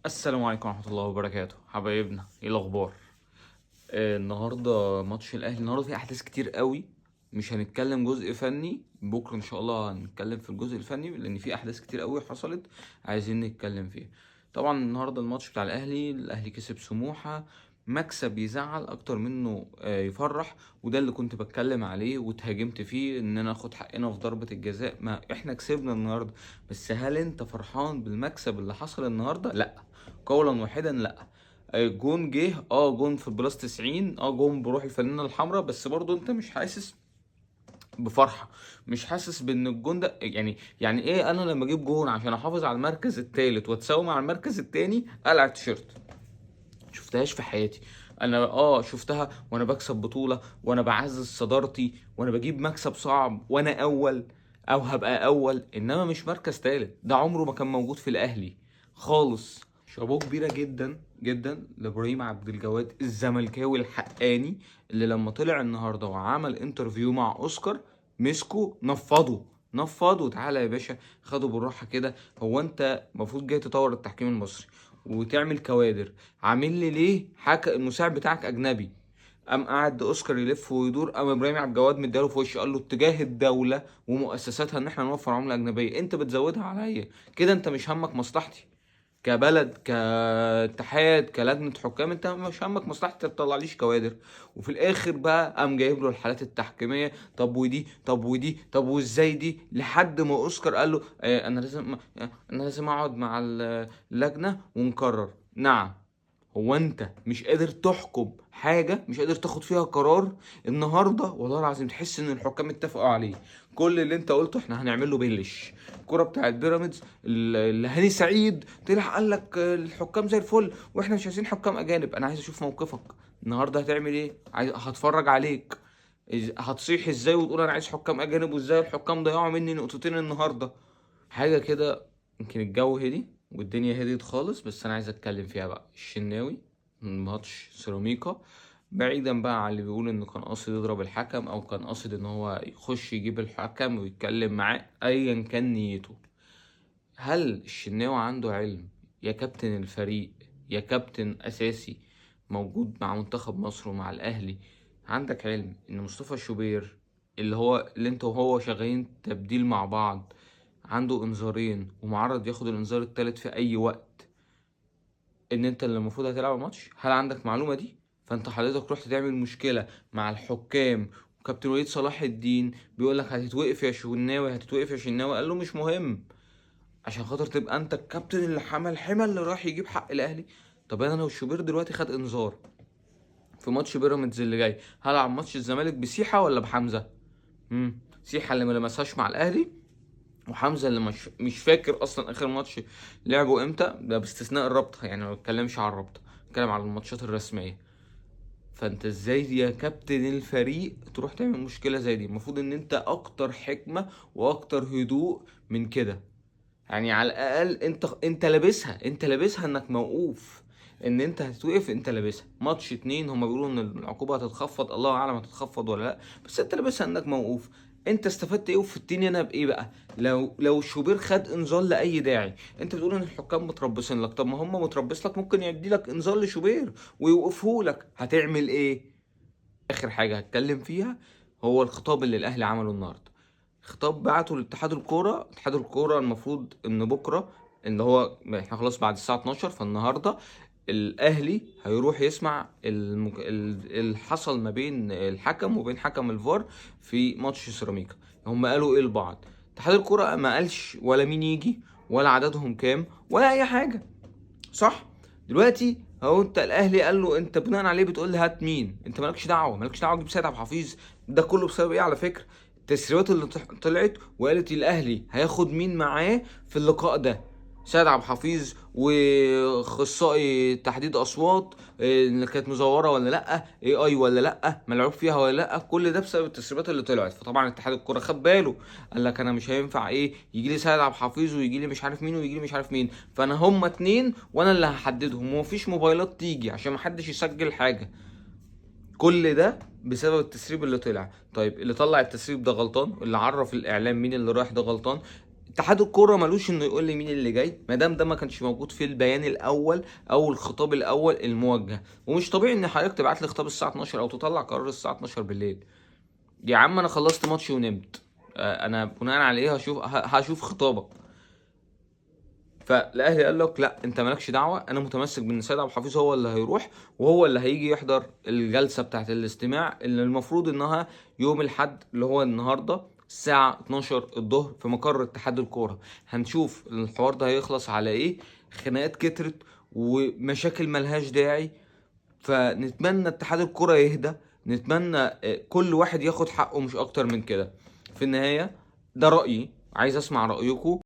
السلام عليكم ورحمة الله وبركاته حبايبنا، ايه الأخبار؟ النهاردة ماتش الأهلي. النهاردة فيه أحداث كتير قوي. مش هنتكلم جزء فني، بكرة إن شاء الله هنتكلم في الجزء الفني لأن فيه أحداث كتير قوي حصلت عايزين نتكلم فيها. طبعا النهاردة الماتش بتاع الأهلي كسب سموحة. مكسب يزعل أكتر منه يفرح، وده اللي كنت بتكلم عليه واتهاجمت فيه إننا ناخد حقنا في ضربة الجزاء. ما إحنا كسبنا النهاردة، بس هل أنت فرحان بالمكسب اللي حصل النهاردة؟ لأ، قولا واحدا لا. جون جه، جون في البلاس 90، جون بروح الفانلة الحمراء، بس برضو انت مش حاسس بفرحة. مش حاسس بان الجون ده يعني ايه. انا لما اجيب جون عشان احافظ على المركز الثالث واتساوي مع المركز الثاني اقلع التيشيرت؟ شفتهاش في حياتي. انا شفتها وانا بكسب بطولة، وانا بعزز صدارتي، وانا بجيب مكسب صعب، وانا اول او هبقى اول، انما مش مركز تالت. ده عمره ما كان موجود في الاهلي خالص. شابوه كبيرة جدا جدا لابراهيم عبد الجواد الزملكاوي الحقاني، اللي لما طلع النهارده وعمل انترفيو مع اوسكار مسكه نفضه. تعالى يا باشا، خده بالراحه كده. هو انت المفروض جاي تطور التحكيم المصري وتعمل كوادر، عامل لي ليه حكى المساعد بتاعك اجنبي؟ قام قعد اوسكار يلف ويدور، قام ابراهيم عبد الجواد مديله في وشه قال له اتجاه الدوله ومؤسساتها ان احنا نوفر عمله اجنبيه، انت بتزودها عليا كده، انت مش همك مصلحتي كبلد، كاتحاد، كلجنة حكام. انت مش همك مصلحتي تطلعليش كوادر. وفي الاخر بقى قام جايب له الحالات التحكيمية، طب ودي طب ودي طب وازاي دي، لحد ما اوسكار قال له انا لازم اقعد مع اللجنة ونقرر. نعم. هو انت مش قادر تحكم حاجة، مش قادر تاخد فيها قرار؟ النهاردة والله العظيم تحس ان الحكام اتفقوا عليه. كل اللي انت قلته احنا هنعمله بيلش. الكرة بتاعت بيراميدز اللي هاني سعيد طلع قال لك الحكام زي الفل واحنا مش عايزين حكام اجانب. انا عايز اشوف موقفك النهارده هتعمل ايه. هتفرج عليك هتصيح ازاي وتقول انا عايز حكام اجانب، وازاي الحكام ضيعوا مني نقطتين النهارده. حاجه كده. يمكن الجو هدي والدنيا هديت خالص، بس انا عايز اتكلم فيها بقى الشناوي من ماتش سيراميكا. بعيدا بقى عن اللي بيقول انه كان قاصد يضرب الحكم او كان قاصد ان هو يخش يجيب الحكم ويتكلم معاه، ايا كان نيته. هل الشناوي عنده علم يا كابتن الفريق، يا كابتن اساسي موجود مع منتخب مصر ومع الاهلي؟ عندك علم ان مصطفى شوبير اللي انت وهو شغالين تبديل مع بعض عنده انذارين ومعرض ياخد الانذار التالت في اي وقت، ان انت اللي المفروض هتلعب الماتش؟ هل عندك معلومة دي؟ فانت حضرتك رحت تعمل مشكلة مع الحكام، وكابتن وليد صلاح الدين بيقول لك هتتوقف يا شناوي هتتوقف يا شناوي، قال له مش مهم عشان خاطر تبقى انت الكابتن اللي حمل حمل اللي راح يجيب حق الاهلي. طب انا لو شوبير دلوقتي خد انذار في ماتش بيراميدز اللي جاي، هلعب ماتش الزمالك بسيحة ولا بحمزة؟ سيحة اللي ما لمسهاش مع الاهلي، وحمزة اللي مش فاكر اصلا اخر ماتش لعبه امتى، ده باستثناء الرابطة، يعني ما بتكلمش على الرابطة، بتكلم على الماتشات الرسمية. فانت ازاي يا كابتن الفريق تروح تعمل مشكلة زي دي؟ المفروض ان انت اكتر حكمة واكتر هدوء من كده. يعني على الاقل انت لابسها انك موقوف، ان انت هتتوقف. انت لابسها ماتش اتنين، هما بيقولوا ان العقوبة هتتخفض، الله اعلم هتتخفض ولا لا، بس انت لابسها انك موقوف. انت استفدت ايه وفدتني انا بايه بقى؟ لو شوبير خد انذار لاي داعي، انت بتقول ان الحكام متربصين لك، طب ما هم متربص لك ممكن يدي لك انذار لشوبير ويوقفه لك، هتعمل ايه؟ اخر حاجه هتكلم فيها هو الخطاب اللي الاهلي عمله النهارده. خطاب بعته لاتحاد الكوره. اتحاد الكوره المفروض ان بكره، ان هو احنا خلاص بعد الساعه 12، فالنهارده الاهلي هيروح يسمع اللي حصل ما بين الحكم وبين حكم الفار في ماتش سيراميكا. هم قالوا ايه لبعض؟ اتحاد الكوره ما قالش ولا مين يجي ولا عددهم كام ولا اي حاجه، صح؟ دلوقتي هو انت الاهلي قال له انت بناء عليه بتقول لي هات مين؟ انت مالكش دعوه تجيب سيد عبد الحفيظ. ده كله بسبب ايه على فكره؟ التسريبات اللي طلعت وقالت الاهلي هياخد مين معاه في اللقاء ده. سيد عبد الحفيظ واخصائي تحديد اصوات، اللي كانت مزوره ولا لا، اي ولا لا، ملعوب فيها ولا لا، كل ده بسبب التسريبات اللي طلعت. فطبعا اتحاد الكوره خد باله، قال لك انا مش هينفع يجي لي سيد عبد الحفيظ ويجي لي مش عارف مين ويجي لي مش عارف مين، فانا هما اتنين وانا اللي هحددهم، ومفيش موبايلات تيجي عشان محدش يسجل حاجه. كل ده بسبب التسريب اللي طلع. طيب اللي طلع التسريب ده غلطان؟ اللي عرف الاعلام مين اللي رايح ده غلطان؟ اتحاد الكوره ملوش انه يقول لي مين اللي جاي ما دام ده ما كانش موجود في البيان الاول او الخطاب الاول الموجه. ومش طبيعي ان حضرتك تبعت لي خطاب الساعه 12 او تطلع قرار الساعه 12 بالليل. يا عم انا خلصت ماتش ونمت، انا بناء على ايه هشوف خطابك؟ فالاهلي قال لك لا انت مالكش دعوه، انا متمسك بان سيد عبد الحفيظ هو اللي هيروح وهو اللي هيجي يحضر الجلسه بتاعه الاستماع اللي المفروض انها يوم الاحد اللي هو النهارده الساعه 12 الظهر في مقر اتحاد الكوره. هنشوف الحوار ده هيخلص على ايه. خناقات كترت ومشاكل ملهاش داعي. فنتمنى اتحاد الكوره يهدى، نتمنى كل واحد ياخد حقه مش اكتر من كده. في النهايه ده رايي، عايز اسمع رايكم.